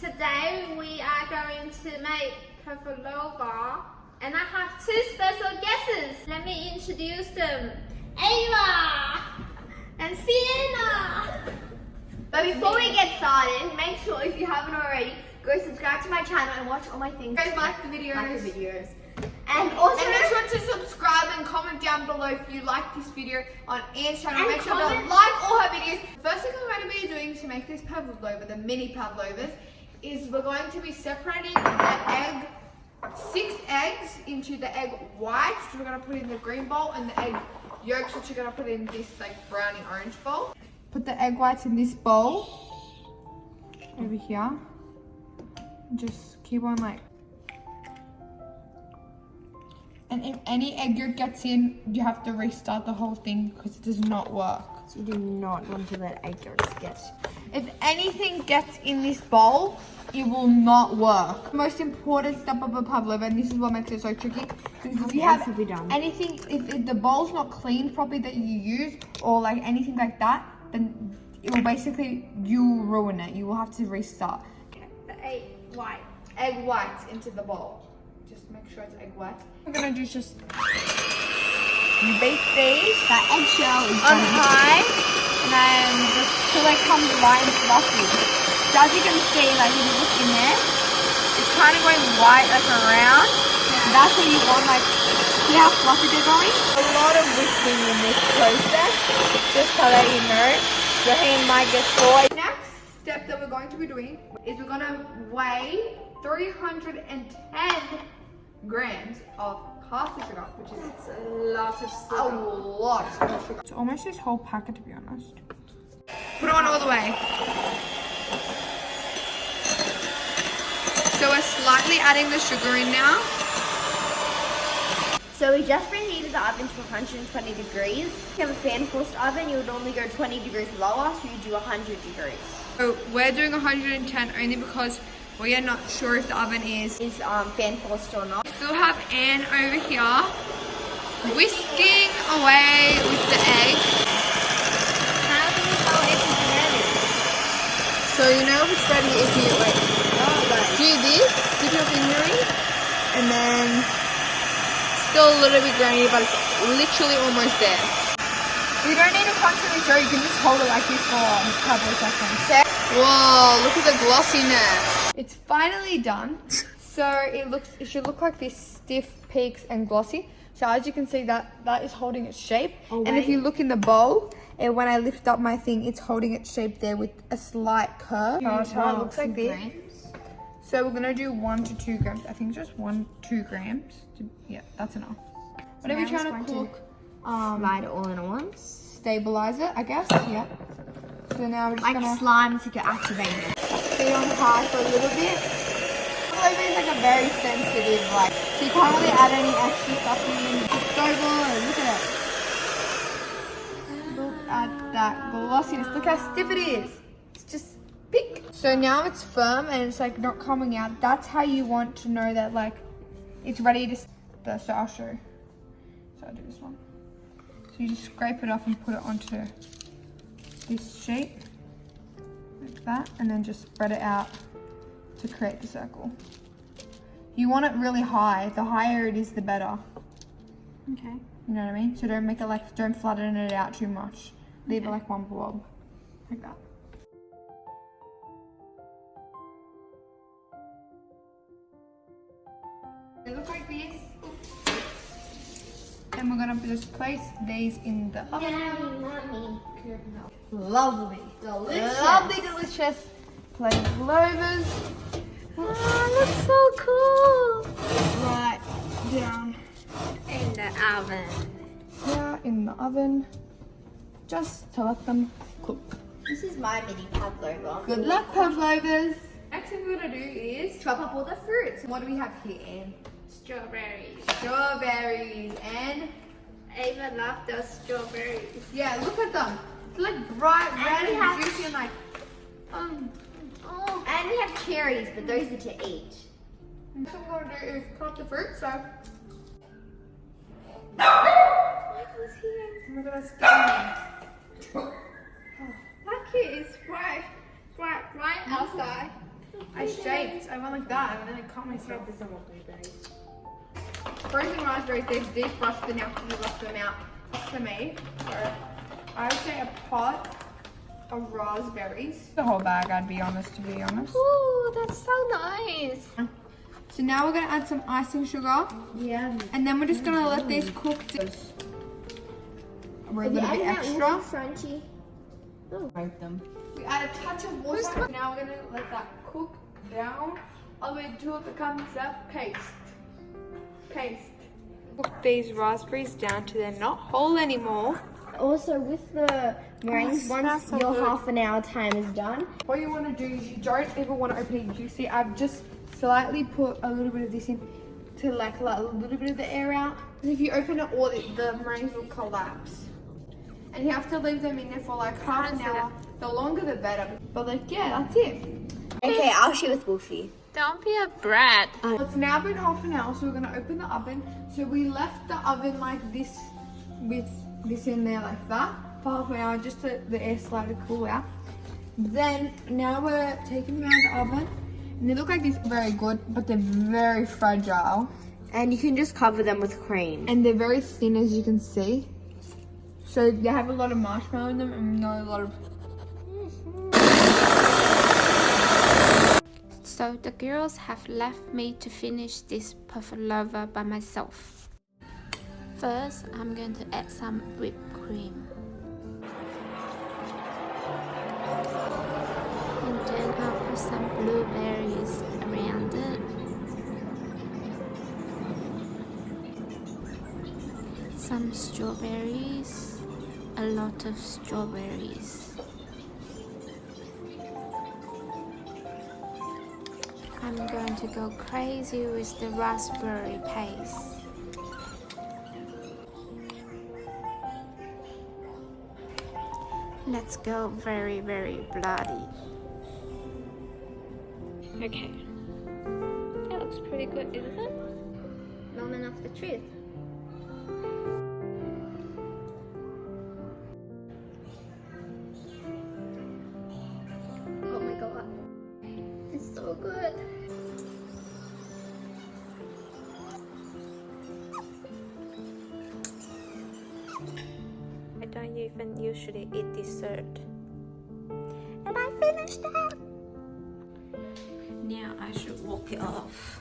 Today we are going to make pavlova, and I have two special guests. Let me introduce them. Ava and Sienna. But before we get started, make sure if you haven't already, go subscribe to my channel and watch all my things. Guys, like the videos. And also make sure to subscribe and comment down below if you like this video on Anne's channel. And Make sure to like all her videos. First thing we're going to be doing to make this pavlova, the mini pavlovas, is we're going to be separating the egg, 6 eggs into the egg whites, which we're going to put in the green bowl, and the egg yolks, which we're going to put in this like browny orange bowl. Put the egg whites in this bowl over here. Just keep on like. And if any egg yolk gets in, you have to restart the whole thing because it does not work. so you do not want to let egg yolks get. If anything gets in this bowl, it will not work. The most important step of a pavlova, and this is what makes it so tricky, because if you have anything, if the bowl's not cleaned properly that you use, or like anything like that, then it will basically, you ruin it. You will have to restart. The egg whites into the bowl. Just make sure it's egg white. We're gonna do just beat these That eggshell is on high, and then just till they come light and fluffy. So as you can see, like if you look in there, it's kind of going white like around. Yeah. That's what you want, like, see how fluffy they're going? A lot of whisking in this process, just so that you know. Your hand might get sore. Next step that we're going to be doing is we're gonna weigh 310 grams of caster sugar, which is That's a lot of a sugar. lot of sugar. It's almost this whole packet, to be honest. Put it on all the way. So we're slightly adding the sugar in now. So we just preheated the oven to 120 degrees. If you have a fan forced oven, you would normally go 20 degrees lower, so you do 100 degrees. So we're doing 110 only because we are not sure if the oven is Fan forced or not. Still have Anne over here whisking away with the eggs. How do you tell if it's ready? So you know if it's ready if you do this, dip your finger in, and then still a little bit grainy, but it's literally almost there. You don't need to constantly stir, you can just hold it like this for a couple of seconds. Whoa, look at the glossiness. It's finally done. So it should look like this, stiff, peaks and glossy. So as you can see, that is holding its shape. Oh, and if you look in the bowl, and when I lift up my thing, it's holding its shape there with a slight curve. So it looks like this. So we're gonna do 1 to 2 grams. I think just 2 grams. Yeah, that's enough. Whatever you're trying to cook, Slide it all in at once. stabilize it, I guess. Yeah. So now we're just Like gonna slime to get activated. stay on high for a little bit. Pavlova is like a very sensitive, like, so you can't really add any extra stuff in. It's so good. Look at it. Look at that glossiness. Look how stiff it is. It's just pick. So now it's firm and it's like not coming out. That's how you want to know that like it's ready to. So I'll show. So I'll do this one. So you just scrape it off and put it onto this shape like that, and then just spread it out to create the circle. You want it really high. The higher it is, the better. Okay. You know what I mean? So don't make it like, don't flatten it out too much. Leave it like one blob, like that. They look like this. And we're gonna just place these in the oven. Lovely. Delicious. Lovely, delicious pavlovas. Oh, that's so cool. Right down In the oven. here in the oven, just to let them cook. This is my mini pavlova. Good luck, pavlovas. Next thing we're gonna do is Chop up all the fruits. what do we have here, Anne? Strawberries. Strawberries and Ava loves those strawberries. yeah, look at them. It's like bright red we and have- juicy and like Oh. And we have cherries, but those are to eat. Next thing we're gonna do is cut the fruit. So Michael's here. we're gonna skin them. That kid is right outside. I shaped. I went like that, and then I cut myself. There's some more blueberries. Frozen raspberries, they've defrosted now because we left them out to me. So I would say a pot of raspberries. The whole bag, I'd be honest, to be honest. Ooh, that's so nice. So now we're gonna add some icing sugar, Yeah. and then we're just gonna let these cook. We're a little bit extra. Crunchy. Break them. We add a touch of water. Now we're gonna let that cook down all the way until it becomes a paste. Cook these raspberries down till they're not whole anymore. Also, with the meringues, smells once so your good. half-an-hour time is done, What you want to do is you don't ever want to open it. You see, I've just slightly put a little bit of this in to like let a little bit of the air out. Because if you open it, all the meringues will collapse. And you have to leave them in there for like half an hour. The longer the better. But like, yeah, that's it. okay, I'll share with Wolfie. Don't be a brat. It's now been half an hour, so we're gonna open the oven. So we left the oven like this, with this in there like that, for half an hour, just to the air slide to cool out. Then now we're taking them out of the oven, and they look like this very good, but they're very fragile, And you can just cover them with cream. and they're very thin, as you can see. So they have a lot of marshmallow in them, and not a lot of. So the girls have left me to finish this pavlova by myself. First, I'm going to add some whipped cream. And then I'll put some blueberries around it. Some strawberries, a lot of strawberries. I'm going to go crazy with the raspberry paste. Let's go very, very bloody. Okay. That looks pretty good, isn't it? Moment of the truth. Oh my god. It's so good. I don't even usually eat dessert. And I finished that! Now I should walk it off.